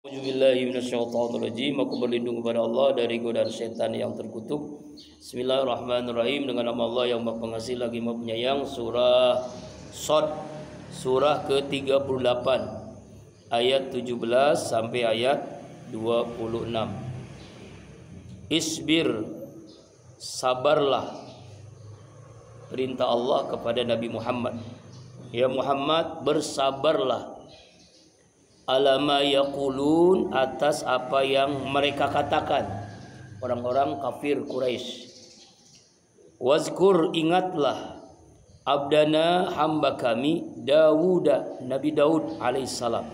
Auzubillahi minasyaitonirrajim. Aku berlindung kepada Allah dari godaan setan yang terkutuk. Bismillahirrahmanirrahim. Dengan nama Allah yang Maha Pengasih lagi Maha Penyayang. Surah Shad, surah ke-38 ayat 17 sampai ayat 26. Isbir, sabarlah. Perintah Allah kepada Nabi Muhammad. Ya Muhammad, bersabarlah. Alama yaqulun, atas apa yang mereka katakan, orang-orang kafir Quraisy. Wazkur, ingatlah, abdana, hamba kami, Dawuda, Nabi Daud alaihissalam,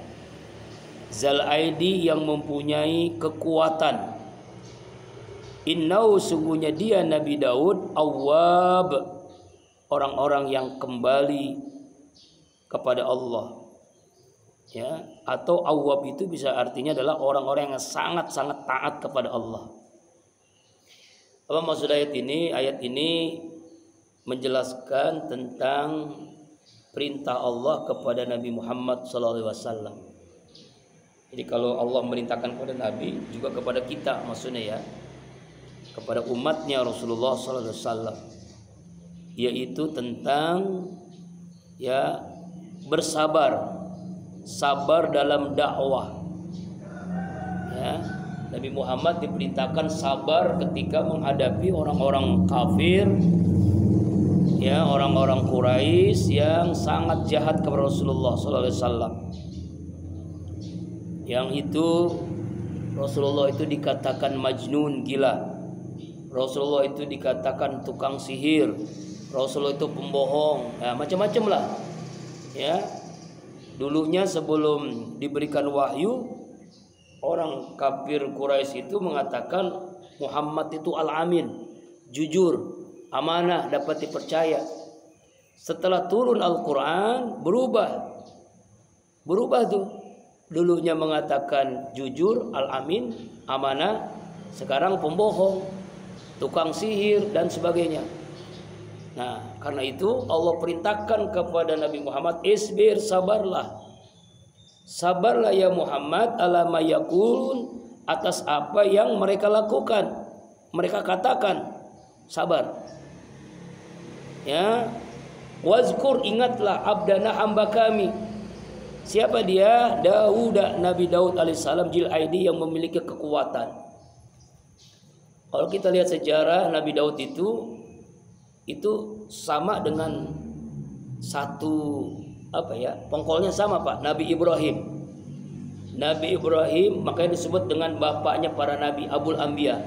zal aidi, yang mempunyai kekuatan. Innau, sungguhnya dia Nabi Daud, awwab, orang-orang yang kembali kepada Allah. Ya, atau awwab itu bisa artinya adalah orang-orang yang sangat-sangat taat kepada Allah. Apa maksud ayat ini? Ayat ini menjelaskan tentang perintah Allah kepada Nabi Muhammad SAW. Jadi kalau Allah merintahkan kepada Nabi, juga kepada kita, maksudnya ya, kepada umatnya Rasulullah SAW, yaitu tentang ya bersabar. Sabar dalam dakwah. Ya, Nabi Muhammad diperintahkan sabar ketika menghadapi orang-orang kafir, ya, orang-orang Quraisy yang sangat jahat kepada Rasulullah SAW. Yang itu Rasulullah itu dikatakan majnun, gila. Rasulullah itu dikatakan tukang sihir. Rasulullah itu pembohong, ya, macam-macam lah. Ya. Dulunya sebelum diberikan wahyu, orang kafir Quraisy itu mengatakan Muhammad itu al-amin, jujur, amanah, dapat dipercaya. Setelah turun Al-Quran, berubah tuh. Dulunya mengatakan jujur, al-amin, amanah, sekarang pembohong, tukang sihir dan sebagainya. Nah, karena itu Allah perintahkan kepada Nabi Muhammad, isbir, sabarlah. Sabarlah ya Muhammad, alama yaqulun, atas apa yang mereka lakukan, mereka katakan. Sabar. Ya. Wazkur, ingatlah, abdana, hamba kami. Siapa dia? Daud, Nabi Daud alaihissalam, Zil Aidi, yang memiliki kekuatan. Kalau kita lihat sejarah Nabi Daud itu sama dengan satu pongkolnya sama, Pak, Nabi Ibrahim. Nabi Ibrahim makanya disebut dengan bapaknya para nabi, Abul Anbiya.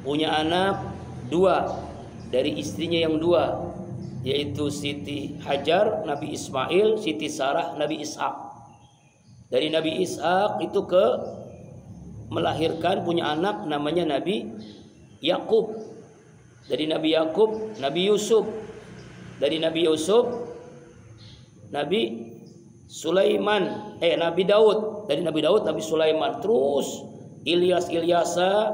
Punya anak 2 dari istrinya yang 2, yaitu Siti Hajar, Nabi Ismail, Siti Sarah, Nabi Ishak. Dari Nabi Ishak itu melahirkan punya anak namanya Nabi Yakub. Dari Nabi Yakub, Nabi Yusuf. Dari Nabi Yusuf, Nabi Sulaiman. Nabi Daud. Dari Nabi Daud, Nabi Sulaiman. Terus Ilyasa,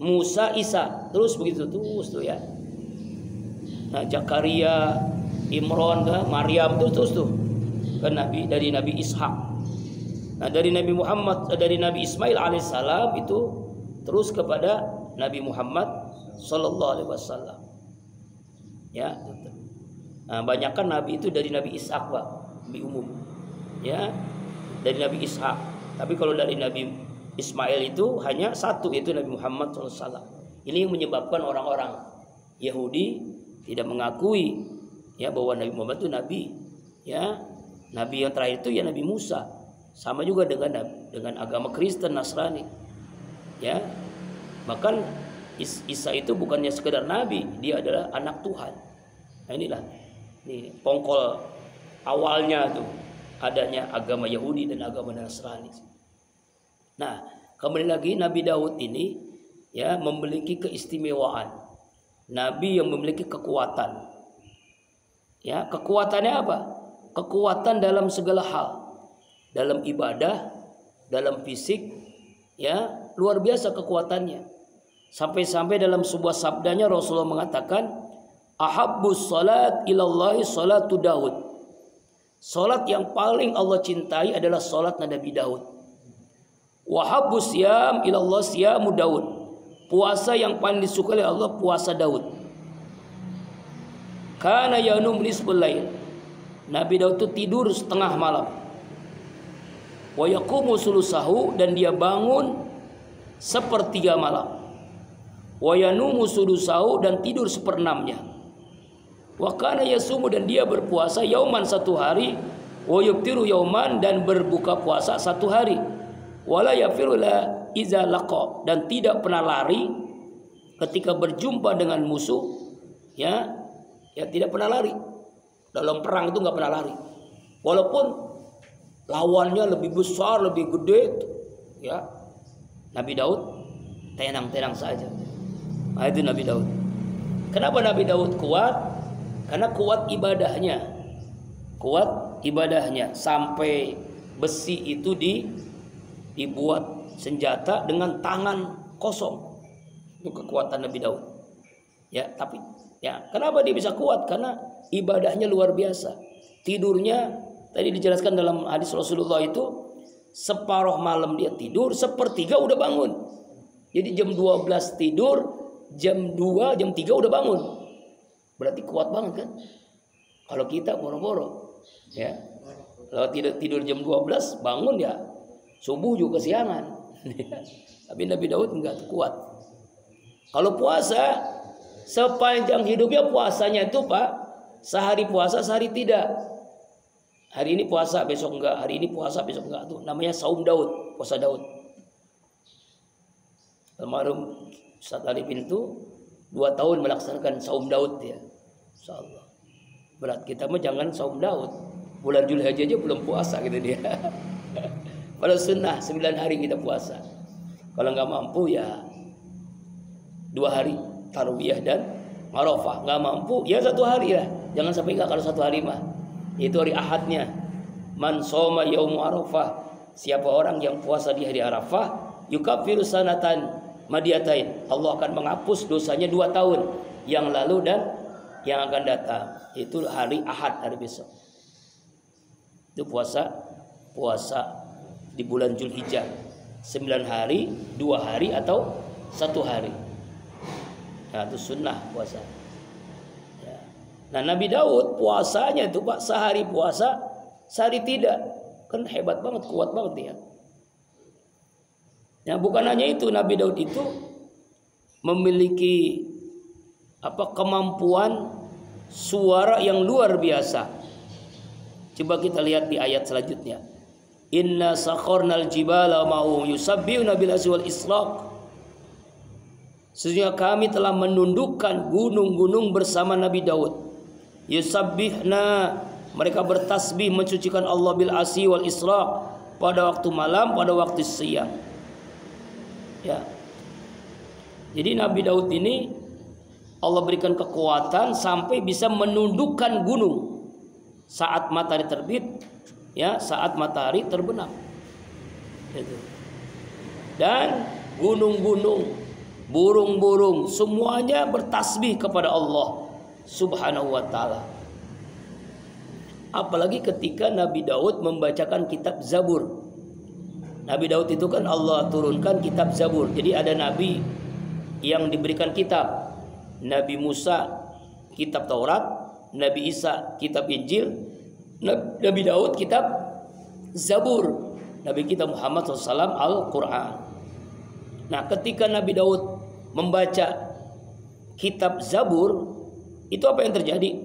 Musa, Isa. Terus begitu terus tuh ya. Nah, Zakaria, Imran, Maryam, terus tuh. Kan dari Nabi Ishak. Nah, dari Nabi Muhammad, dari Nabi Ismail alaihissalam itu terus kepada Nabi Muhammad Sallallahu Alaihi Wasallam. Ya, nah, banyakkan Nabi itu dari Nabi Ishak, Pak, lebih umum. Ya, dari Nabi Ishak. Tapi kalau dari Nabi Ismail itu hanya satu, yaitu Nabi Muhammad SAW. Ini yang menyebabkan orang-orang Yahudi tidak mengakui ya bahwa Nabi Muhammad itu Nabi. Ya, Nabi yang terakhir itu ya Nabi Musa. Sama juga dengan agama Kristen, Nasrani. Ya, bahkan Isa itu bukannya sekedar nabi, dia adalah anak Tuhan. Nah, inilah pongkol awalnya tuh adanya agama Yahudi dan agama Nasrani. Nah, kembali lagi Nabi Daud ini ya memiliki keistimewaan. Nabi yang memiliki kekuatan. Ya, kekuatannya apa? Kekuatan dalam segala hal. Dalam ibadah, dalam fisik, ya, luar biasa kekuatannya. Sampai-sampai dalam sebuah sabdanya Rasulullah mengatakan, ahabbus salat ilallahi salatu Daud. Salat yang paling Allah cintai adalah salat Nabi Daud. Wa habbus siyam ila Allah siyamu Daud. Puasa yang paling disukai oleh Allah puasa Daud. Kana yanum nisful lail. Nabi Daud itu tidur setengah malam. Wa yaqumu sulusahu, dan dia bangun sepertiga malam. Wa yanumu sulusahu, dan tidur seperenamnya. Wa kana yasumu, dan dia berpuasa yauman satu hari, wa yuftiru yauman, dan berbuka puasa satu hari. Wala yafiru la iza laqa, dan tidak pernah lari ketika berjumpa dengan musuh, ya tidak pernah lari. Dalam perang itu nggak pernah lari, walaupun lawannya lebih besar, lebih gede, ya Nabi Daud tenang-tenang saja. Nah, itu Nabi Daud. Kenapa Nabi Daud kuat? Karena kuat ibadahnya. Kuat ibadahnya sampai besi itu dibuat senjata dengan tangan kosong. Itu kekuatan Nabi Daud. Ya, tapi ya kenapa dia bisa kuat? Karena ibadahnya luar biasa. Tidurnya tadi dijelaskan dalam hadis Rasulullah itu separuh malam dia tidur, sepertiga udah bangun. Jadi jam 12 tidur, jam 2, jam 3 udah bangun. Berarti kuat banget kan? Kalau kita boro-boro, ya. Kalau tidur jam 12 bangun ya subuh juga kesiangan. Tapi Nabi Daud enggak kuat. Kalau puasa sepanjang hidupnya puasanya itu Pak, sehari puasa sehari tidak. Hari ini puasa besok enggak, hari ini puasa besok enggak, tuh namanya saum Daud, puasa Daud. Almarhum Ustaz Ali Pintu 2 tahun melaksanakan saum Daud ya. Insyaallah. Berat kita mah jangan saum Daud. Bulan Zulhijjah aja belum puasa gitu dia. Pada sunnah 9 hari kita puasa. Kalau nggak mampu ya 2 hari Tarwiyah dan Arafah. Nggak mampu ya 1 hari lah. Jangan sampai nggak kalau 1 hari mah. Itu hari Ahadnya. Man shoma yaum Arafah. Siapa orang yang puasa di hari Arafah, yukaffiru sanatan madiatain. Allah akan menghapus dosanya 2 tahun yang lalu dan yang akan datang. Itu hari Ahad, hari besok. Itu puasa di bulan Zulhijjah 9 hari, 2 hari atau 1 hari. Nah itu sunnah puasa ya. Nah Nabi Daud puasanya itu Pak sehari puasa sehari tidak. Kan hebat banget, kuat banget dia. Ya bukan hanya itu, Nabi Daud itu memiliki kemampuan suara yang luar biasa. Coba kita lihat di ayat selanjutnya. Inna sakharnal jibala ma'u yusabbihuna bil asyi wal ishraq. Sesungguhnya kami telah menundukkan gunung-gunung bersama Nabi Daud. Yusabbihna, mereka bertasbih mensucikan Allah bil asyi wal ishraq, pada waktu malam, pada waktu siang. Ya. Jadi Nabi Daud ini Allah berikan kekuatan sampai bisa menundukkan gunung saat matahari terbit, ya, saat matahari terbenam. Gitu. Dan gunung-gunung, burung-burung semuanya bertasbih kepada Allah Subhanahu wa taala. Apalagi ketika Nabi Daud membacakan kitab Zabur. Nabi Daud itu kan Allah turunkan kitab Zabur. Jadi ada nabi yang diberikan kitab. Nabi Musa kitab Taurat, Nabi Isa kitab Injil, Nabi Daud kitab Zabur, Nabi kita Muhammad SAW Al-Quran. Nah ketika Nabi Daud membaca kitab Zabur, itu apa yang terjadi?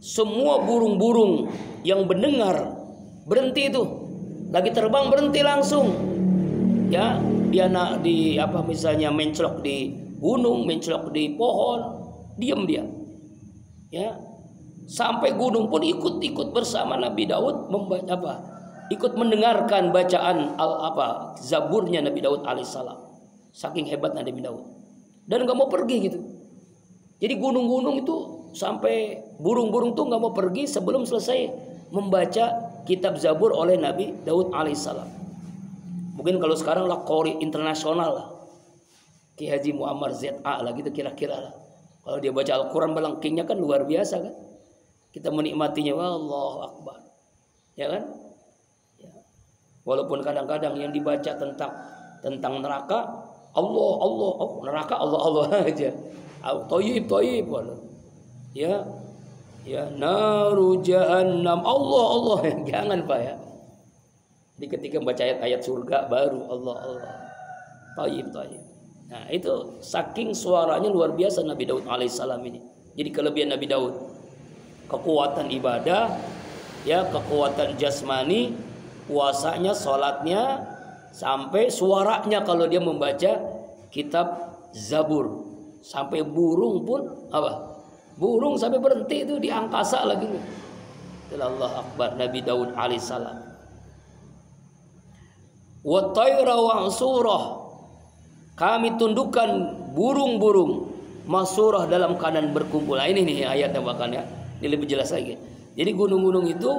Semua burung-burung yang mendengar berhenti itu, lagi terbang berhenti langsung. Ya, dia misalnya mencelok di gunung, mencelok di pohon, diam dia. Ya, sampai gunung pun ikut bersama Nabi Daud ikut mendengarkan bacaan Zaburnya Nabi Daud alaihissalam. Saking hebatnya Nabi Daud. Dan nggak mau pergi gitu. Jadi gunung-gunung itu sampai burung-burung tuh nggak mau pergi sebelum selesai membaca kitab Zabur oleh Nabi Daud alaihissalam. Mungkin kalau sekarang lah Qori internasional lah, Ki Haji Muammar ZA lah gitu kira-kira lah. Kalau dia baca Al-Quran melengkingnya kan luar biasa kan. Kita menikmatinya, Allahu Akbar. Ya kan? Ya. Walaupun kadang-kadang yang dibaca tentang neraka, Allah, Allah, oh, neraka Allah, Allah aja. Thayyib, thayyib. Ya, ya, naru jahannam, Allah, Allah. Jangan Pak ya. Jadi ketika membaca ayat-ayat surga baru Allah, Allah. Thayyib, thayyib. Nah, itu saking suaranya luar biasa Nabi Daud alaihissalam ini. Jadi kelebihan Nabi Daud, kekuatan ibadah, ya, kekuatan jasmani, puasanya, sholatnya, sampai suaranya kalau dia membaca kitab Zabur, sampai burung pun apa? Burung sampai berhenti itu di angkasa lagi. Allah Akbar Nabi Daud alaihissalam. Wa tayra wa surah, kami tundukkan burung-burung masurah dalam keadaan berkumpul. Nah, ini nih ayatnya bahkan ya. Ini lebih jelas lagi. Jadi gunung-gunung itu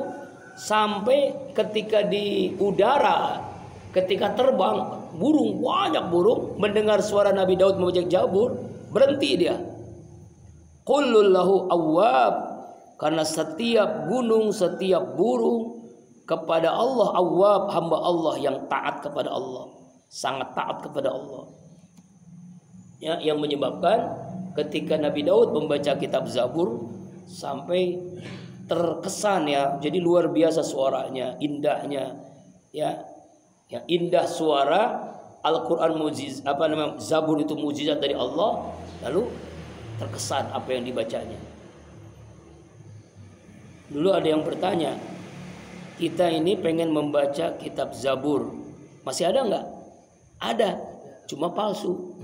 sampai ketika di udara, ketika terbang, burung, banyak burung mendengar suara Nabi Daud membaca Zabur, berhenti dia. Kullul lahu awwab, karena setiap gunung, setiap burung kepada Allah awwab, hamba Allah yang taat kepada Allah, sangat taat kepada Allah. Ya, yang menyebabkan ketika Nabi Daud membaca kitab Zabur sampai terkesan ya, jadi luar biasa suaranya, indahnya, ya, ya, indah suara Al-Quran mujiz, apa namanya, Zabur itu mujizat dari Allah, lalu terkesan apa yang dibacanya. Dulu ada yang bertanya, kita ini pengen membaca kitab Zabur, masih ada nggak? Ada, cuma palsu.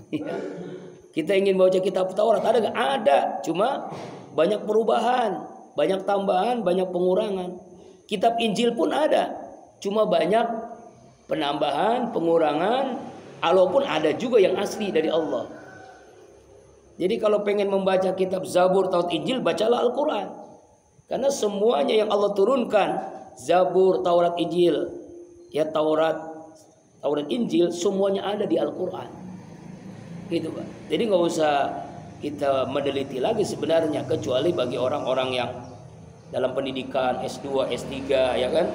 Kita ingin baca kitab Taurat, ada nggak? Ada, cuma banyak perubahan, banyak tambahan, banyak pengurangan. Kitab Injil pun ada, cuma banyak penambahan, pengurangan, walaupun ada juga yang asli dari Allah. Jadi kalau pengen membaca kitab Zabur, Taurat, Injil, bacalah Al-Quran. Karena semuanya yang Allah turunkan, Zabur, Taurat, Injil, ya, Taurat, Injil, semuanya ada di Al-Quran. Gitu Pak. Jadi nggak usah kita meneliti lagi sebenarnya, kecuali bagi orang-orang yang dalam pendidikan S2, S3 ya kan,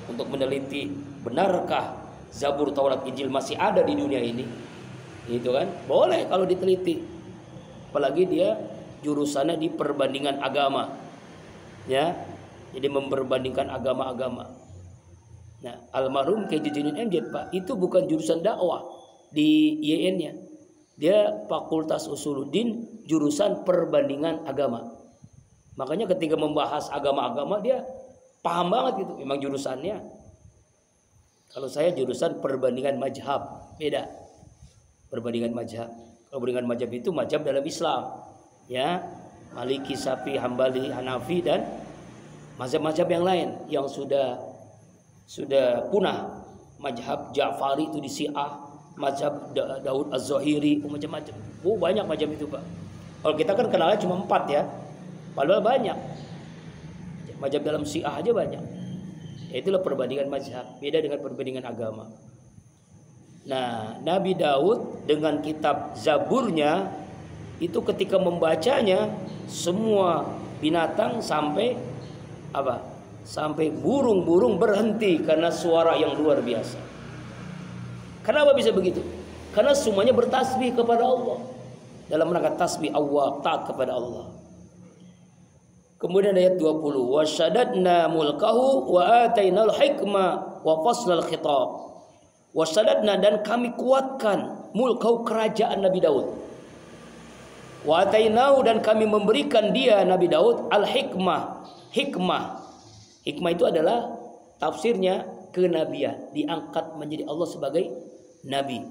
untuk meneliti benarkah Zabur, Taurat, Injil masih ada di dunia ini, gitu kan, boleh kalau diteliti, apalagi dia jurusannya di perbandingan agama, ya, jadi memperbandingkan agama-agama. Nah, almarhum K.J. Junun MZ Pak, itu bukan jurusan dakwah di YN-nya, dia Fakultas Usuluddin, jurusan perbandingan agama. Makanya ketika membahas agama-agama dia paham banget gitu, memang jurusannya. Kalau saya jurusan perbandingan mazhab, beda. Perbandingan mazhab. Kalau perbandingan mazhab itu mazhab dalam Islam, ya, Maliki, Syafi'i, Hambali, Hanafi, dan mazhab-mazhab yang lain yang sudah punah. Mazhab Ja'fari itu di Syiah, mazhab Daud Az-Zahiri, macam-macam. Oh, banyak macam itu Pak. Kalau kita kan kenalnya cuma 4 ya, padahal banyak. Mazhab dalam Syiah aja banyak. Ya, itulah perbandingan mazhab, beda dengan perbandingan agama. Nah, Nabi Daud dengan kitab Zaburnya itu ketika membacanya, semua binatang sampai apa? Sampai burung-burung berhenti karena suara yang luar biasa. Kenapa bisa begitu? Karena semuanya bertasbih kepada Allah. Dalam rangka tasbih awwab, taat kepada Allah. Kemudian ayat 20, wa syadadna mulkahu wa atainal hikmah wa faslal khitab. Wa syadadna, dan kami kuatkan mulkahu, kerajaan Nabi Daud. Wa atainahu, dan kami memberikan dia Nabi Daud al hikmah. Hikmah itu adalah tafsirnya kenabian, diangkat menjadi Allah sebagai nabi.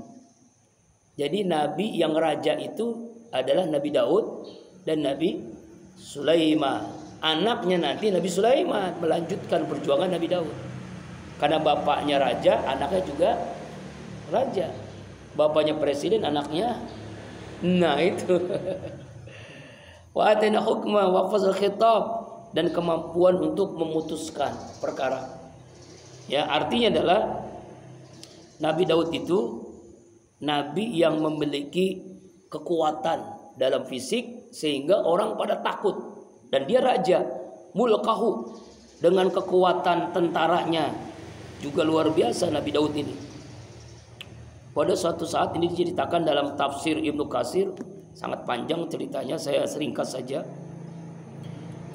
Jadi nabi yang raja itu adalah Nabi Daud dan Nabi Sulaiman. Anaknya nanti Nabi Sulaiman melanjutkan perjuangan Nabi Daud. Karena bapaknya raja, anaknya juga raja. Bapaknya presiden, anaknya, nah itu. Wa atina hukma wa fasl khitab, dan kemampuan untuk memutuskan perkara. Ya, artinya adalah Nabi Daud itu nabi yang memiliki kekuatan dalam fisik sehingga orang pada takut, dan dia raja mulkahu dengan kekuatan tentaranya, Juga luar biasa Nabi Daud ini. Pada suatu saat ini diceritakan dalam tafsir Ibnu Katsir, sangat panjang ceritanya, saya seringkas saja.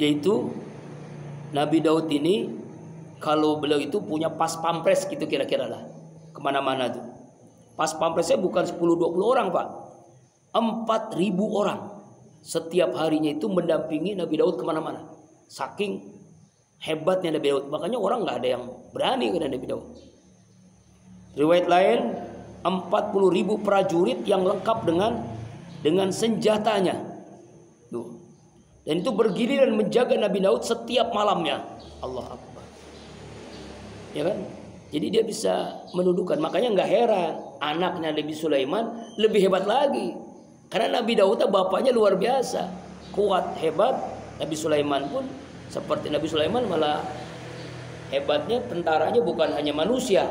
Yaitu Nabi Daud ini kalau beliau itu punya pas pampres gitu kira-kira lah, kemana-mana tuh. Pas pampresnya bukan 10-20 orang Pak, 4.000 orang setiap harinya itu mendampingi Nabi Daud kemana-mana. Saking hebatnya Nabi Daud, makanya orang nggak ada yang berani kepada Nabi Daud. Riwayat lain 40.000 prajurit yang lengkap dengan senjatanya. Tuh. Dan itu bergiliran menjaga Nabi Daud setiap malamnya. Allah Akbar. Ya kan? Jadi dia bisa menundukkan. Makanya nggak heran anaknya Nabi Sulaiman lebih hebat lagi. Karena Nabi Daud bapaknya luar biasa, kuat, hebat. Nabi Sulaiman pun seperti Nabi Sulaiman, malah hebatnya tentaranya bukan hanya manusia,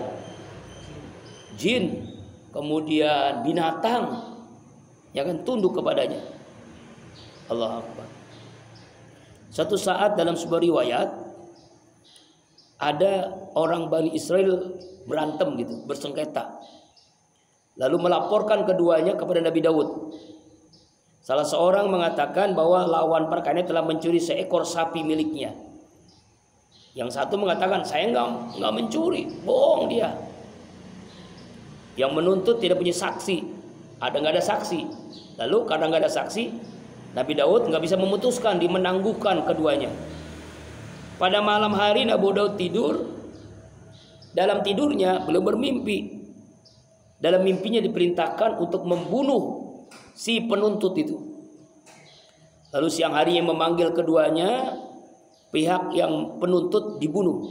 jin, kemudian binatang, yang akan tunduk kepadanya. Allah Akbar. Satu saat dalam sebuah riwayat ada orang Bani Israel berantem gitu, bersengketa. Lalu melaporkan keduanya kepada Nabi Daud. Salah seorang mengatakan bahwa lawan perkara telah mencuri seekor sapi miliknya. Yang satu mengatakan saya nggak mencuri, bohong dia. Yang menuntut tidak punya saksi, nggak ada saksi. Lalu karena nggak ada saksi, Nabi Daud nggak bisa memutuskan, dimenangguhkan keduanya. Pada malam hari Nabi Daud tidur. Dalam tidurnya beliau bermimpi. Dalam mimpinya diperintahkan untuk membunuh si penuntut itu. Lalu siang hari yang memanggil keduanya, pihak yang penuntut dibunuh.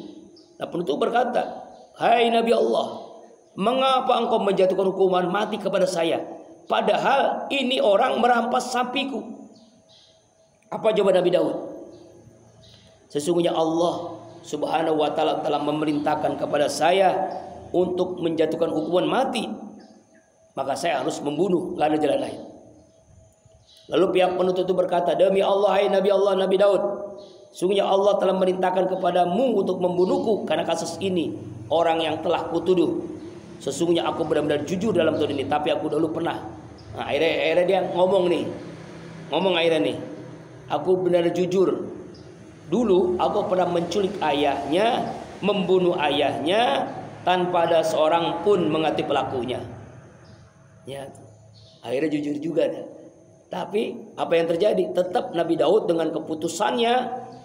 Nah, penuntut berkata, "Hai Nabi Allah, mengapa engkau menjatuhkan hukuman mati kepada saya? Padahal ini orang merampas sapiku." Apa jawaban Nabi Daud? Sesungguhnya Allah Subhanahu wa ta'ala telah memerintahkan kepada saya untuk menjatuhkan hukuman mati, maka saya harus membunuh, gak ada jalan lain. Lalu pihak penuntut itu berkata, "Demi Allah, hai Nabi Allah, Nabi Daud, sungguhnya Allah telah memerintahkan kepadamu untuk membunuhku karena kasus ini orang yang telah kutuduh. Sesungguhnya aku benar-benar jujur dalam tuduhan ini, tapi aku dahulu pernah." Nah, akhirnya dia ngomong akhirnya nih, "Aku benar jujur. Dulu aku pernah menculik ayahnya, membunuh ayahnya tanpa ada seorang pun mengerti pelakunya." Ya, akhirnya jujur juga dah. Tapi apa yang terjadi? Tetap Nabi Daud dengan keputusannya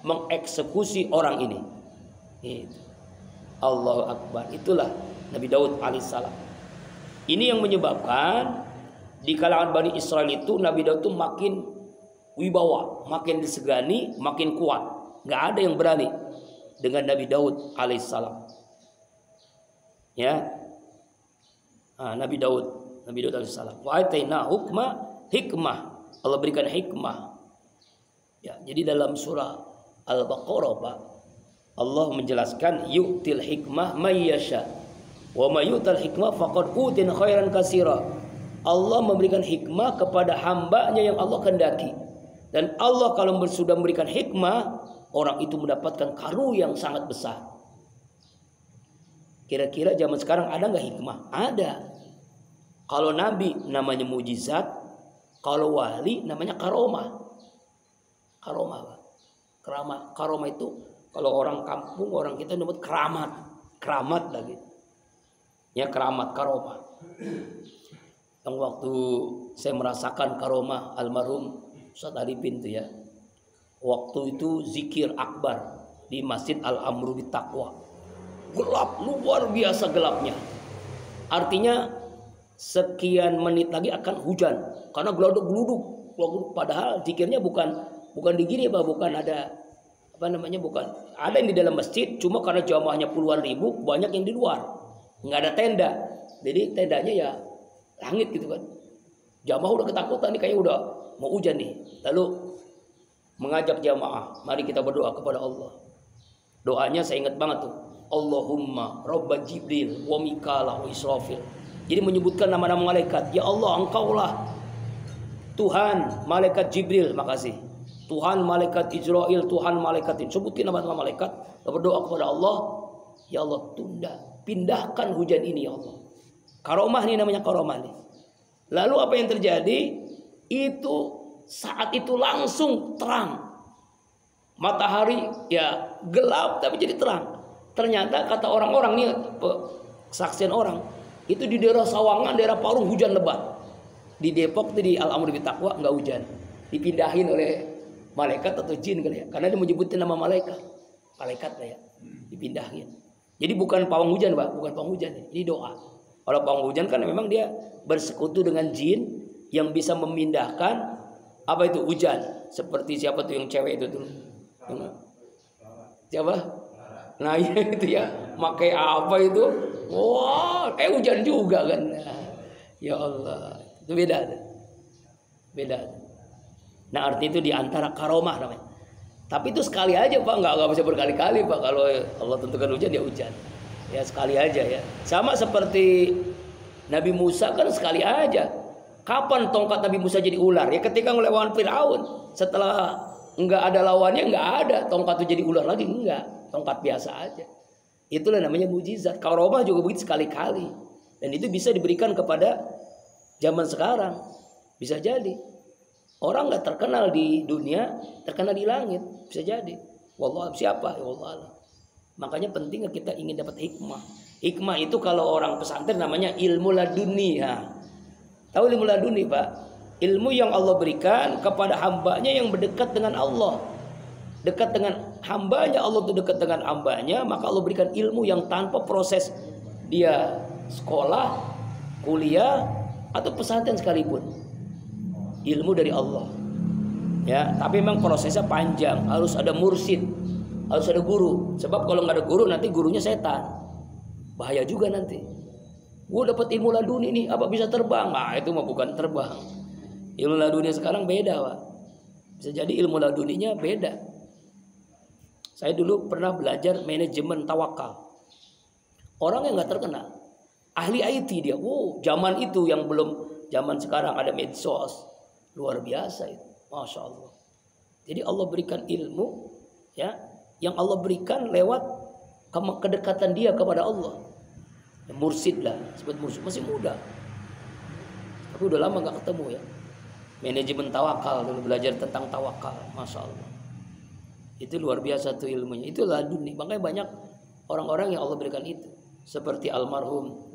mengeksekusi orang ini. Itu. Allahu Akbar. Itulah Nabi Daud alaihissalam. Ini yang menyebabkan di kalangan Bani Israel itu Nabi Daud itu makin wibawa, makin disegani, makin kuat. Nggak ada yang berani dengan Nabi Daud alaihissalam. Ya, Nabi Daud alaihissalam. Wa ataina hikmah. Allah berikan hikmah. Ya, jadi dalam surah Al-Baqarah Pak, Allah menjelaskan yu'til hikmah may yasha wa may yu'tal hikmah faqad utin khairan katsira. Allah memberikan hikmah kepada hambanya yang Allah kehendaki. Dan Allah kalau sudah memberikan hikmah, orang itu mendapatkan karunia yang sangat besar. Kira-kira zaman sekarang ada nggak hikmah? Ada. Kalau nabi namanya mujizat, kalau wali namanya karomah. Karomah itu kalau orang kampung, orang kita nyebut keramat lagi. Ya, keramat, karomah. Yang waktu saya merasakan karomah almarhum Ustaz Arifin itu ya. Waktu itu zikir akbar di Masjid Al-Amru Bittaqwa. Gelap, luar biasa gelapnya. Artinya sekian menit lagi akan hujan karena geluduk. Padahal zikirnya bukan digini Pak, bukan ada bukan ada yang di dalam masjid, cuma karena jamaahnya puluhan ribu, banyak yang di luar, nggak ada tenda, jadi tendanya ya langit gitu kan. Jamaah udah ketakutan nih, kayaknya udah mau hujan nih, lalu mengajak jamaah, mari kita berdoa kepada Allah. Doanya saya ingat banget tuh, Allahumma Rabba Jibril wa Mikala wa Israfil. Jadi menyebutkan nama-nama malaikat. Ya Allah, engkaulah Tuhan malaikat Jibril, makasih. Tuhan malaikat Israel, Tuhan malaikat ini. Sebutin nama-nama malaikat. Berdoa kepada Allah. Ya Allah, tunda, pindahkan hujan ini ya Allah. Karomah nih namanya karomah nih. Lalu apa yang terjadi? Itu saat itu langsung terang. Matahari ya gelap tapi jadi terang. Ternyata kata orang-orang nih, kesaksian orang, itu di daerah Sawangan, daerah Parung hujan lebat. Di Depok itu di Al-Amr Bitaqwa nggak hujan. Dipindahin oleh malaikat atau jin kali ya. Karena dia menyebutin nama malaikat. Malaikat lah ya. Dipindahin. Jadi bukan pawang hujan, Pak, bukan pawang hujan. Ini doa. Kalau pawang hujan kan memang dia bersekutu dengan jin yang bisa memindahkan apa itu hujan. Seperti siapa tuh yang cewek itu tuh? Siapa? Nah ya itu ya, pakai apa itu? Wah, kayak hujan juga kan? Ya Allah, itu beda. Beda. Nah arti itu diantara karomah namanya. Tapi itu sekali aja Pak, nggak bisa berkali-kali Pak. Kalau Allah tentukan hujan ya hujan. Ya sekali aja ya. Sama seperti Nabi Musa kan sekali aja. Kapan tongkat Nabi Musa jadi ular? Ya ketika ngelawan Fir'aun. Setelah nggak ada lawannya, nggak ada tongkat itu jadi ular lagi, enggak. Tongkat biasa aja. Itulah namanya mujizat. Karomah juga begitu sekali-kali. Dan itu bisa diberikan kepada zaman sekarang. Bisa jadi. Orang nggak terkenal di dunia, terkenal di langit. Bisa jadi. Wallah siapa? Ya Allah. Makanya penting kita ingin dapat hikmah. Hikmah itu kalau orang pesantren namanya ilmu laduni. Tahu ilmu laduni Pak? Ilmu yang Allah berikan kepada hambanya yang berdekat dengan Allah. Dekat dengan hambanya, Allah itu dekat dengan hambanya. Maka Allah berikan ilmu yang tanpa proses dia sekolah, kuliah, atau pesantren sekalipun. Ilmu dari Allah. Ya, tapi memang prosesnya panjang. Harus ada mursyid, harus ada guru. Sebab kalau nggak ada guru nanti gurunya setan. Bahaya juga nanti. Gue dapat ilmu laduni nih, apa bisa terbang? Nah itu mah bukan terbang. Ilmu laduni sekarang beda Pak. Bisa jadi ilmu laduninya beda. Saya dulu pernah belajar manajemen tawakal. Orang yang nggak terkenal, ahli IT dia. Zaman itu yang belum zaman sekarang ada medsos. Luar biasa itu, Masya Allah. Jadi Allah berikan ilmu, ya, yang Allah berikan lewat kedekatan dia kepada Allah. Ya, mursyid lah, sebut mursyid, masih muda. Tapi udah lama nggak ketemu ya. Manajemen tawakal, dulu belajar tentang tawakal, Masya Allah. Itu luar biasa tuh ilmunya. Itu laduni. Makanya banyak orang-orang yang Allah berikan itu. Seperti almarhum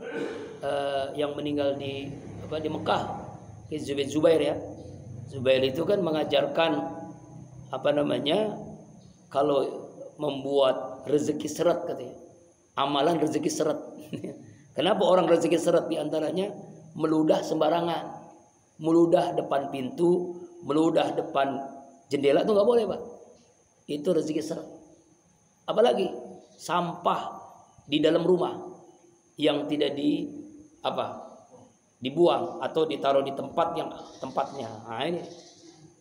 yang meninggal di Mekah, Zubair ya. Zubair itu kan mengajarkan kalau membuat rezeki seret katanya. Amalan rezeki seret. Kenapa orang rezeki seret diantaranya meludah sembarangan, meludah depan pintu, meludah depan jendela itu nggak boleh Pak. Itu rezeki seret. Apalagi sampah di dalam rumah yang tidak dibuang atau ditaruh di tempatnya. Nah ini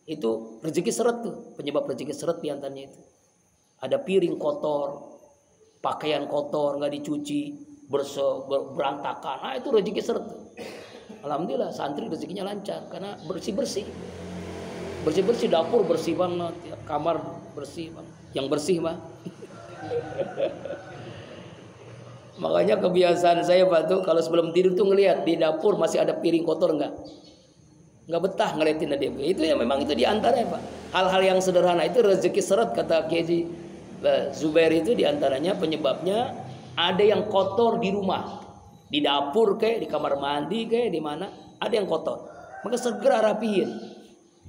itu rezeki seret tuh, penyebab rezeki seret diantaranya itu. Ada piring kotor, pakaian kotor nggak dicuci, berantakan. Nah itu rezeki seret tuh. Alhamdulillah santri rezekinya lancar karena bersih dapur bersih banget, kamar bersih banget, yang bersih mah. Makanya kebiasaan saya Pak tuh kalau sebelum tidur tuh ngelihat di dapur masih ada piring kotor nggak betah ngeliatin dia. Itu ya memang itu diantaranya Pak. Hal-hal yang sederhana itu rezeki seret kata Kiai Zubair itu diantaranya penyebabnya ada yang kotor di rumah, di dapur kayak di kamar mandi kayak di mana ada yang kotor, maka segera rapihin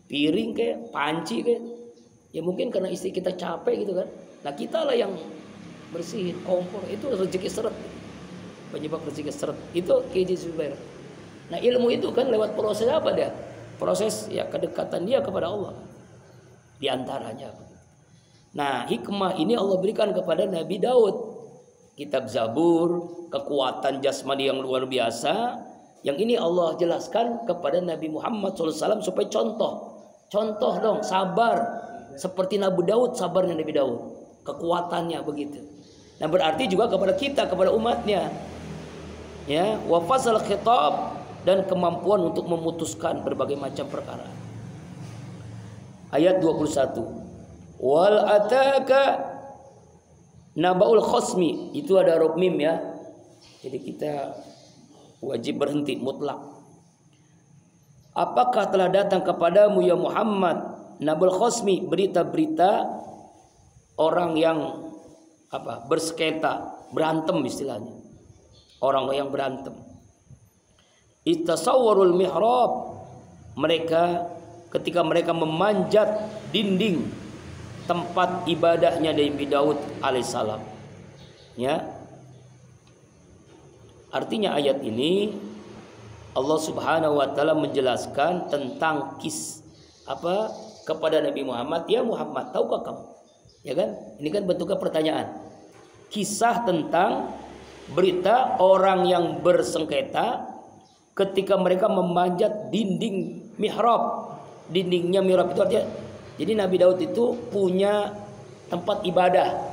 piring kayak panci kayak ya mungkin karena istri kita capek gitu kan. Nah kita lah yang bersihin kompor. Itu rezeki seret, penyebab rezeki seret itu Kiai Zubair. Nah ilmu itu kan lewat proses apa dia? Proses ya kedekatan dia kepada Allah diantaranya. Nah hikmah ini Allah berikan kepada Nabi Daud. Kitab Zabur, kekuatan jasmani yang luar biasa. Yang ini Allah jelaskan kepada Nabi Muhammad SAW supaya contoh dong, sabar seperti Nabi Daud, sabarnya Nabi Daud, kekuatannya begitu. Nah berarti juga kepada kita, kepada umatnya, ya, wa fasal khitab, dan kemampuan untuk memutuskan berbagai macam perkara. Ayat 21. Wal ataka Nabaul khosmi itu ada huruf mim ya. Jadi kita wajib berhenti mutlak. Apakah telah datang kepadamu ya Muhammad nabul khosmi, berita-berita orang yang bersengketa, berantem istilahnya. Orang yang berantem. Itasawwarul mihrab, mereka ketika mereka memanjat dinding tempat ibadahnya Nabi Daud alaihissalam. Ya. Artinya ayat ini Allah Subhanahu wa taala menjelaskan tentang kepada Nabi Muhammad, ya Muhammad, tahukah kamu? Ya kan? Ini kan bentuknya pertanyaan. Kisah tentang berita orang yang bersengketa ketika mereka memanjat dinding mihrab. Dindingnya mihrab itu artinya, jadi Nabi Daud itu punya tempat ibadah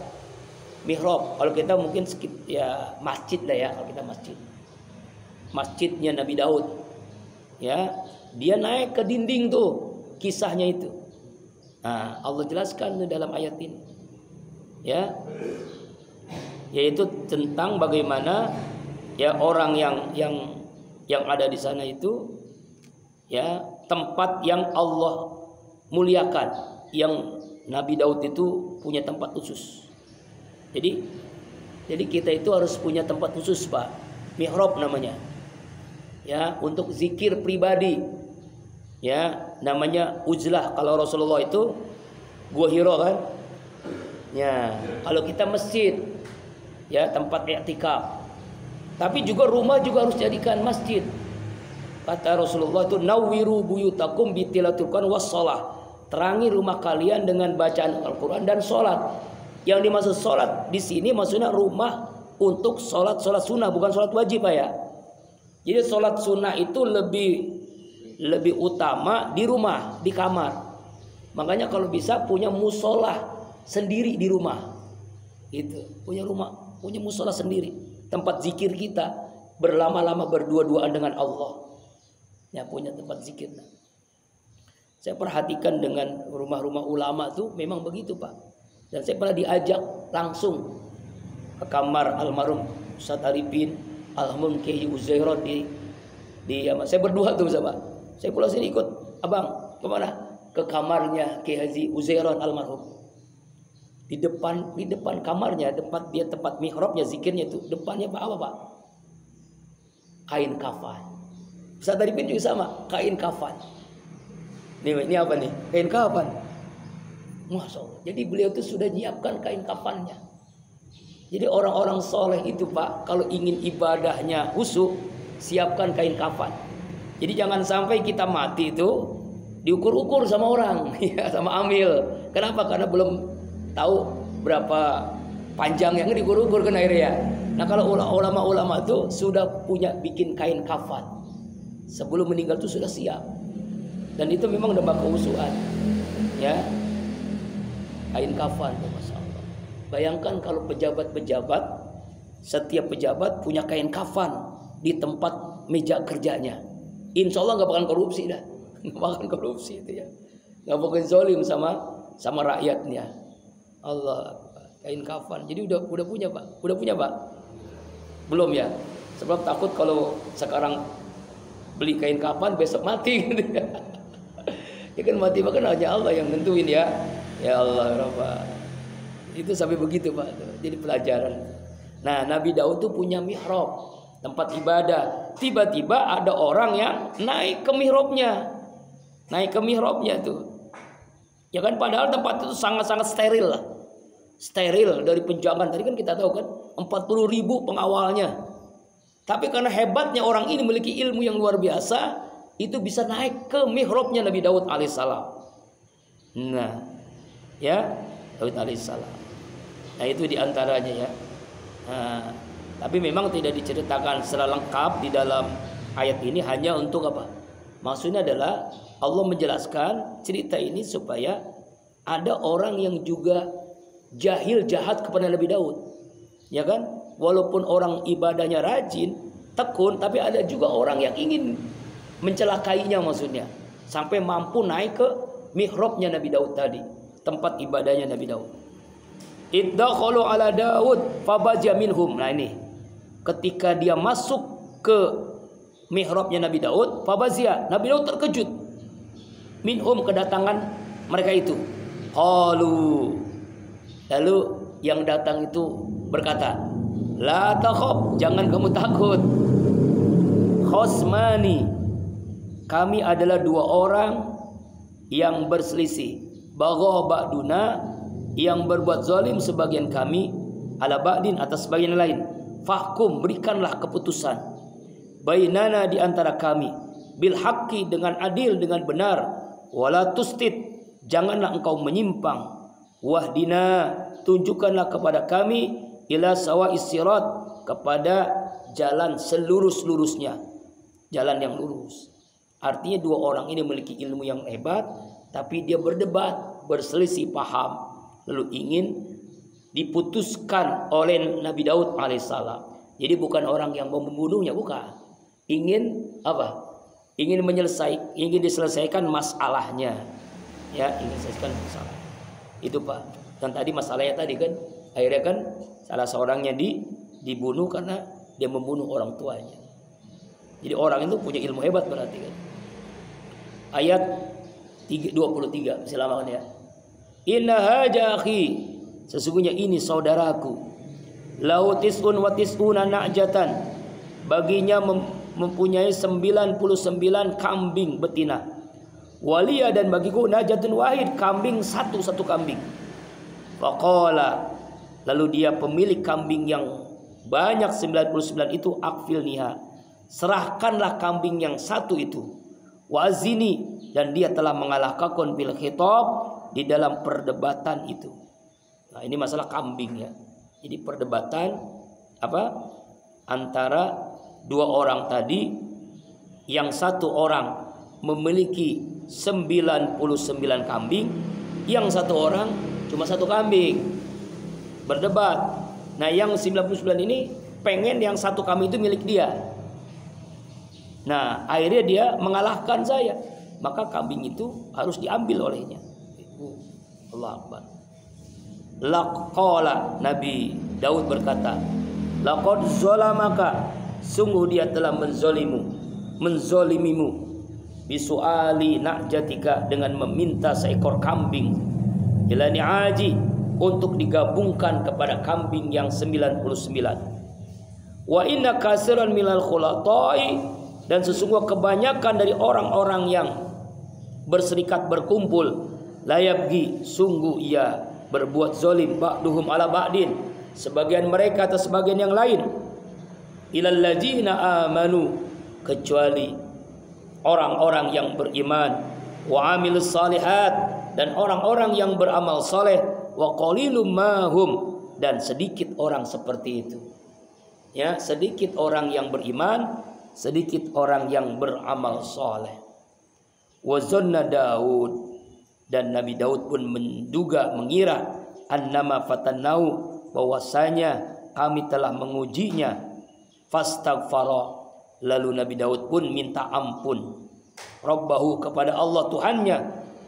mihrab. Kalau kita mungkin ya masjid lah ya, kalau kita masjid. Masjidnya Nabi Daud. Ya, dia naik ke dinding tuh, kisahnya itu. Nah, Allah jelaskan dalam ayat ini. Ya. Yaitu tentang bagaimana ya orang yang ada di sana itu ya tempat yang Allah muliakan, yang Nabi Daud itu punya tempat khusus. Jadi kita itu harus punya tempat khusus, Pak. Mihrab namanya. Ya, untuk zikir pribadi. Ya, namanya uzlah. Kalau Rasulullah itu Gua Hiro kan? Ya, kalau kita masjid ya tempat i'tikaf. Tapi juga rumah juga harus jadikan masjid. Kata Rasulullah itu nawwiru buyutakum bitilatul Qur'an wassalah. Terangi rumah kalian dengan bacaan Al-Qur'an dan salat. Yang dimaksud salat di sini maksudnya rumah untuk salat sunnah, bukan salat wajib, Pak ya. Jadi salat sunnah itu lebih utama di rumah, di kamar. Makanya kalau bisa punya musola sendiri di rumah. Gitu. Punya musola sendiri, tempat zikir kita berlama-lama berdua-duaan dengan Allah. Ya, punya tempat zikir. Saya perhatikan dengan rumah-rumah ulama tuh memang begitu, Pak. Dan saya pernah diajak langsung ke kamar almarhum Ustaz Arifin, almarhum Kiai Uzairon saya berdua tuh sama. Saya pulang sini ikut abang kemana? Ke kamarnya Kiai Haji Uzairon almarhum. Di depan kamarnya, tempat mihrabnya, zikirnya itu depannya apa Pak? Kain kafan. Ustaz Arifin juga sama, kain kafan. Ini apa nih? Kain kafan. Masya Allah. Jadi beliau itu sudah nyiapkan kain kafannya. Jadi orang-orang soleh itu Pak, kalau ingin ibadahnya khusyuk, siapkan kain kafan. Jadi jangan sampai kita mati itu diukur-ukur sama orang, ya, sama amil. Kenapa? Karena belum tahu berapa panjang yang diukur-ukur kan akhirnya ya. Nah kalau ulama-ulama itu sudah punya bikin kain kafan. Sebelum meninggal itu sudah siap. Dan itu memang udah kekhusyukan. Ya. Kain kafan tuh Masya Allah. Bayangkan kalau pejabat-pejabat, setiap pejabat punya kain kafan di tempat meja kerjanya. Insya Allah gak bakal korupsi dah. Gak bakal korupsi itu ya. Gak bakal zolim sama rakyatnya. Allah, kain kafan. Jadi udah punya Pak. Udah punya Pak? Belum ya. Sebab takut kalau sekarang beli kain kafan besok mati gitu ya. Ya kan mati bahkan hanya Allah yang nentuin ya. Ya Allah Rabbah. Itu sampai begitu Pak. Jadi pelajaran. Nah Nabi Daud itu punya mihrab, tempat ibadah. Tiba-tiba ada orang yang naik ke mihrabnya. Naik ke mihrabnya tuh. Ya kan padahal tempat itu sangat-sangat steril lah. Steril dari penjagaan. Tadi kan kita tahu kan 40.000 pengawalnya. Tapi karena hebatnya orang ini memiliki ilmu yang luar biasa, itu bisa naik ke mihrabnya Nabi Daud alaihissalam. Nah, ya Daud alaihissalam. Nah itu diantaranya ya. Nah, tapi memang tidak diceritakan secara lengkap di dalam ayat ini, hanya untuk apa? Maksudnya adalah Allah menjelaskan cerita ini supaya ada orang yang juga jahil jahat kepada Nabi Daud. Ya kan? Walaupun orang ibadahnya rajin, tekun, tapi ada juga orang yang ingin mencelakainya maksudnya. Sampai mampu naik ke mihrabnya Nabi Daud tadi, tempat ibadahnya Nabi Daud. Iddakhalu ala Daud fabaja minhum. Nah ini, ketika dia masuk ke mihrabnya Nabi Daud, fabazia, Nabi Daud terkejut. Minhum, kedatangan mereka itu. Qalu, lalu yang datang itu berkata, la takhaf, jangan kamu takut. Khosmani, kami adalah dua orang yang berselisih. Bagha ba'duna, yang berbuat zalim sebagian kami, ala ba'din, atas sebagian lain. Fahkum, berikanlah keputusan. Bainana, di antara kami, bil haqqi, dengan adil, dengan benar. Wala tustid, janganlah engkau menyimpang. Wahdina, tunjukkanlah kepada kami, ila sawa'is sirat, kepada jalan selurus-lurusnya, jalan yang lurus. Artinya dua orang ini memiliki ilmu yang hebat, tapi dia berdebat, berselisih paham, lalu ingin diputuskan oleh Nabi Daud alaihissalam. Jadi bukan orang yang mau membunuhnya, bukan. Ingin apa? Ingin diselesaikan masalahnya. Ya, ingin diselesaikan masalah. Itu Pak. Dan tadi masalahnya tadi kan, akhirnya kan salah seorangnya dibunuh karena dia membunuh orang tuanya. Jadi orang itu punya ilmu hebat berarti kan. Ayat 23, silakan ya. Inna haja akhi, sesungguhnya ini saudaraku. Lau tis'un wa tis'una na'jatan, baginya mempunyai 99 kambing betina. Waliya, dan bagiku najatun wahid, kambing satu kambing. Faqala, lalu dia pemilik kambing yang banyak 99 itu, akfil niha, serahkanlah kambing yang satu itu. Wazini, dan dia telah mengalahkan bil khitab, di dalam perdebatan itu. Nah, ini masalah kambing ya. Jadi perdebatan apa? Antara dua orang tadi, yang satu orang memiliki 99 kambing, yang satu orang cuma satu kambing. Berdebat. Nah, yang 99 ini pengen yang satu kambing itu milik dia. Nah, akhirnya dia mengalahkan saya, maka kambing itu harus diambil olehnya. Allah Akbar. Laqala, Nabi Daud berkata, laqad zalamaka, sungguh dia telah menzolimimu bisuali na'jatika, dengan meminta seekor kambing, ila ni'aji, untuk digabungkan kepada kambing yang 99. Wa inna katsiran minal khulatai, dan sesungguhnya kebanyakan dari orang-orang yang berserikat berkumpul, layabgi, sungguh ia berbuat zalim, ba'duhum ala ba'din, sebagian mereka atas sebagian yang lain, ilal ladzina amanu, kecuali orang-orang yang beriman, wa amilus salihat, dan orang-orang yang beramal saleh, wa qalilum mahum, dan sedikit orang seperti itu. Ya, sedikit orang yang beriman, sedikit orang yang beramal saleh. Wa zanna Daud, dan Nabi Daud pun menduga, mengira, annama fatannau, bahwasanya kami telah mengujinya. Fastaghfara, lalu Nabi Daud pun minta ampun, Rabbahu, kepada Allah Tuhannya,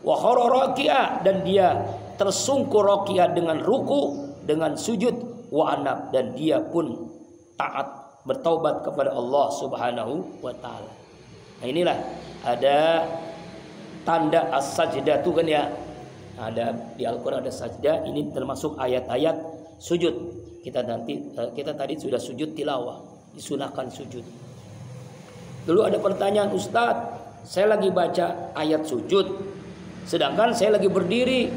wa khara raki'a, dan dia tersungkur raki'a, dengan ruku, dengan sujud, wa anab, dan dia pun taat, bertaubat kepada Allah Subhanahu wa taala. Nah, inilah ada tanda as-sajdah itu kan ya. Ada di Al-Qur'an ada sajdah, ini termasuk ayat-ayat sujud. Kita tadi sudah sujud tilawah, disunahkan sujud. Dulu ada pertanyaan, Ustadz, saya lagi baca ayat sujud, sedangkan saya lagi berdiri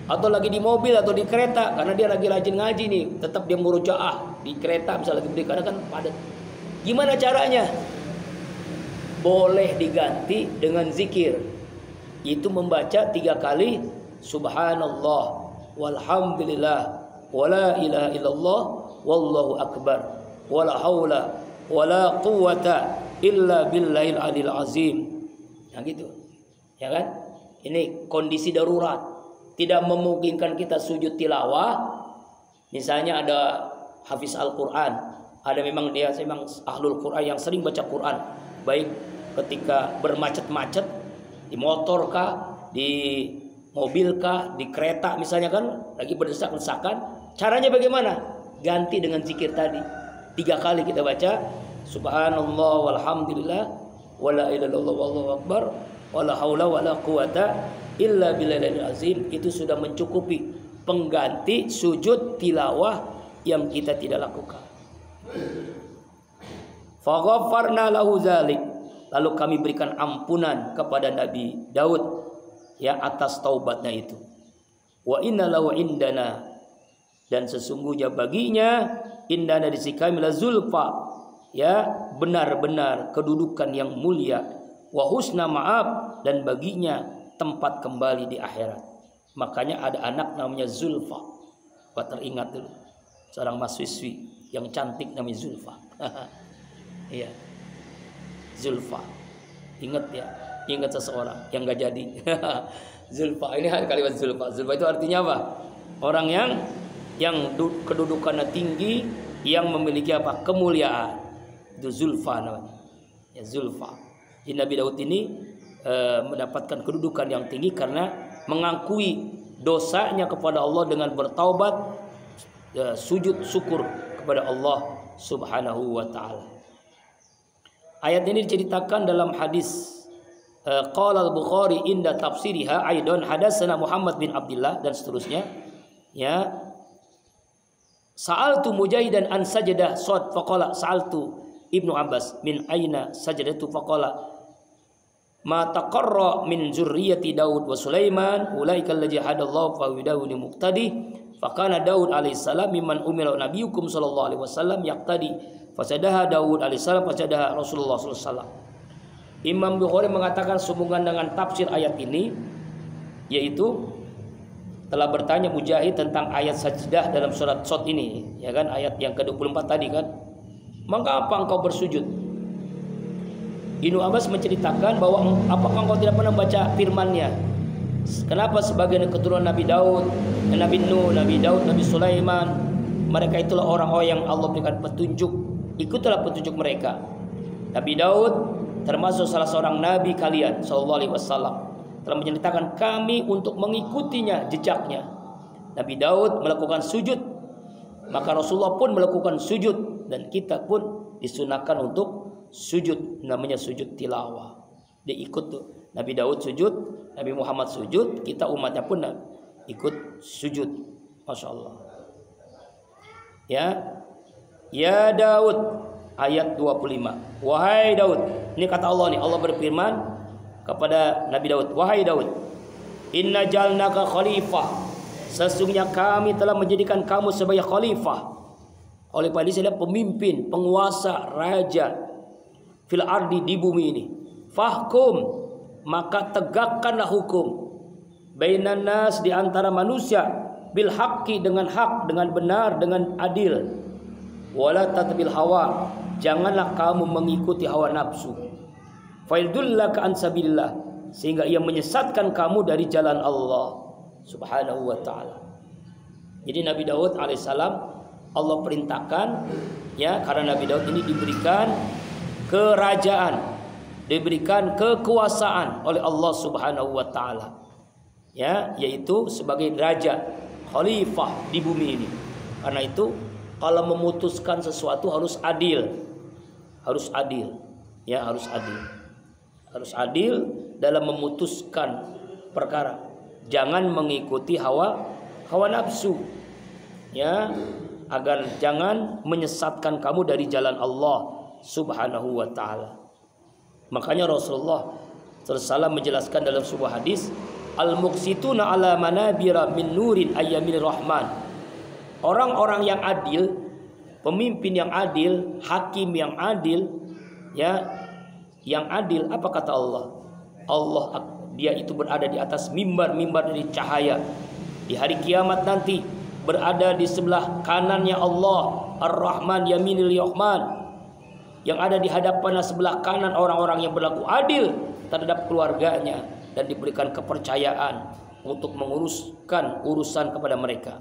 atau lagi di mobil atau di kereta, karena dia lagi rajin ngaji nih, tetap dia murojaah di kereta misalnya lagi berdiri, karena kan padat. Gimana caranya? Boleh diganti dengan zikir, itu membaca 3 kali subhanallah walhamdulillah wala ilaha illallah wallahu akbar wala haula wala quwata illa billahil alil azim. Nah gitu, ya kan? Ini kondisi darurat, tidak memungkinkan kita sujud tilawah. Misalnya ada hafiz Al-Quran, ada memang ahlul Quran yang sering baca Quran, baik ketika bermacet-macet, di motor kah, di mobil kah, di kereta misalnya kan, lagi berdesak-desakan, Caranya bagaimana? Ganti dengan zikir tadi. 3 kali kita baca subhanallah walhamdulillah wala ilaha illallah wallahu akbar wala haula wala quwata illa billahil azim. Itu sudah mencukupi pengganti sujud tilawah yang kita tidak lakukan. Faghaffarna lahu dzalik. Lalu kami berikan ampunan kepada Nabi Daud ya atas taubatnya itu. Wa inna lahu indana, dan sesungguhnya baginya indana di sisi kami la zulfa, ya benar-benar kedudukan yang mulia, wa husna ma'ab, dan baginya tempat kembali di akhirat. Makanya ada anak namanya Zulfa. Buat teringat dulu, seorang mahasiswi yang cantik namanya Zulfa. Iya, Zulfa. Ingat ya, ingat seseorang yang gak jadi. Zulfa, ini kalimat Zulfa. Zulfa itu artinya apa? Orang yang kedudukannya tinggi, yang memiliki apa? Kemuliaan. Itu Zulfa namanya. Ya, Zulfa. Jadi Nabi Daud ini mendapatkan kedudukan yang tinggi karena mengakui dosanya kepada Allah dengan bertaubat, sujud syukur kepada Allah Subhanahu wa taala. Ayat ini diceritakan dalam hadis qala al-Bukhari inda tafsiriha aidan hadatsana Muhammad bin Abdullah dan seterusnya. Ya. Sa'altu Mujahidan an sajadah sad faqala sa'altu Ibnu Abbas min aina sajadatu faqala ma taqarra min zurriyyati Daud wa Sulaiman ulaikal ladzi hadallahu fa hudahu li muqtadi fa kana Daud alaihi salam mimman umira nabiyukum sallallahu alaihi wasallam yaqtadi fasadaha Daud alaihi salam fasadaha Rasulullah sallallahu alaihi wasallam. Imam Bukhari mengatakan sehubungan dengan tafsir ayat ini, yaitu telah bertanya Mujahid tentang ayat sajdah dalam surat Shad ini, ya kan, ayat yang ke-24 tadi kan. Maka apa engkau bersujud? Ibnu Abbas menceritakan bahwa apakah engkau tidak pernah baca firman-Nya? Kenapa sebagian keturunan Nabi Daud, Nabi Nuh, Nabi Daud, Nabi Sulaiman, mereka itulah orang-orang yang Allah berikan petunjuk, ikutlah petunjuk mereka. Nabi Daud termasuk salah seorang nabi kalian sallallahu alaihi wasallam telah menceritakan kami untuk mengikutinya jejaknya. Nabi Daud melakukan sujud, maka Rasulullah pun melakukan sujud, dan kita pun disunahkan untuk sujud, namanya sujud tilawah. Dia ikut tuh, Nabi Daud sujud, Nabi Muhammad sujud, kita umatnya pun ikut sujud. Masya Allah. Ya Daud, ayat 25. Wahai Daud, ini kata Allah nih, Allah berfirman kepada Nabi Daud, wahai Daud, inna jalnaka khalifah, sesungguhnya kami telah menjadikan kamu sebagai khalifah. Khalifah ini adalah pemimpin, penguasa, raja fil ardi, di bumi ini. Fahkum, maka tegakkanlah hukum, bainan nas, di antara manusia, bil haqqi, dengan hak, dengan benar, dengan adil. Wala tatbil hawa, janganlah kamu mengikuti hawa nafsu. Faidullah an sabilillah, sehingga ia menyesatkan kamu dari jalan Allah Subhanahu wa taala. Jadi Nabi Daud alaihissalam Allah perintahkan, ya, karena Nabi Daud ini diberikan kerajaan, diberikan kekuasaan oleh Allah Subhanahu wa taala, ya, yaitu sebagai raja, khalifah di bumi ini. Karena itu kalau memutuskan sesuatu harus adil, harus adil, ya, harus adil, harus adil dalam memutuskan perkara. Jangan mengikuti hawa nafsu, ya, agar jangan menyesatkan kamu dari jalan Allah Subhanahu wa taala. Makanya Rasulullah SAW menjelaskan dalam sebuah hadis, al-muqsituna ala manabira min nurin ayyamir rahman. Orang-orang yang adil, pemimpin yang adil, hakim yang adil, ya, yang adil, apa kata Allah? Allah, dia itu berada di atas mimbar-mimbar dari cahaya. Di hari kiamat nanti berada di sebelah kanannya Allah, Ar-Rahman Yaminil Rahman, yang ada di hadapannya sebelah kanan orang-orang yang berlaku adil terhadap keluarganya dan diberikan kepercayaan untuk menguruskan urusan kepada mereka.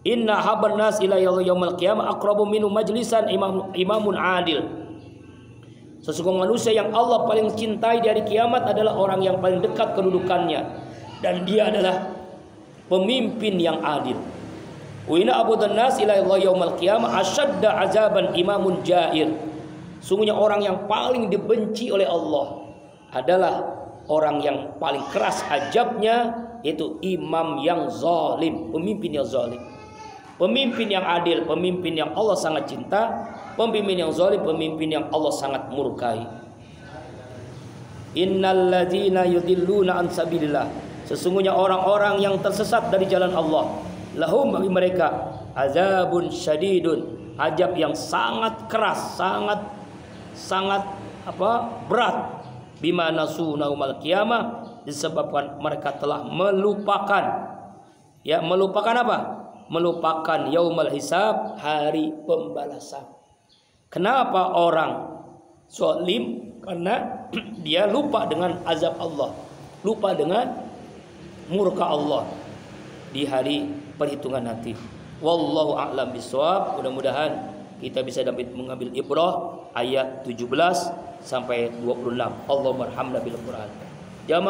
Inna haban nas ila yaumil qiyamah aqrabu minhu majlisan imamun adil. Sesungguhnya manusia yang Allah paling cintai di hari kiamat adalah orang yang paling dekat kedudukannya, dan dia adalah pemimpin yang adil. Wa inna abudun nas ila Allah yaumal qiyamah asyadda azaban imamun jair. Sungguhnya orang yang paling dibenci oleh Allah adalah orang yang paling keras azabnya, yaitu imam yang zalim, pemimpin yang zalim. Pemimpin yang adil, pemimpin yang Allah sangat cinta. Pemimpin yang zalim, pemimpin yang Allah sangat murkai. Innal ladzina yudilluna an sabilillah. Sesungguhnya orang-orang yang tersesat dari jalan Allah, lahum bagi mereka azabun syadidun, azab yang sangat keras, sangat berat. Bima nasu naumal qiyamah, disebabkan mereka telah melupakan. Ya, melupakan apa? Melupakan yaumul hisab, hari pembalasan. Kenapa orang zalim? Karena dia lupa dengan azab Allah, lupa dengan murka Allah di hari perhitungan nanti. Wallahu a'lam bishawab. Mudah-mudahan kita bisa dapat mengambil ibrah ayat 17 sampai 26. Allahumma arhamna bil Qur'an. Jamaah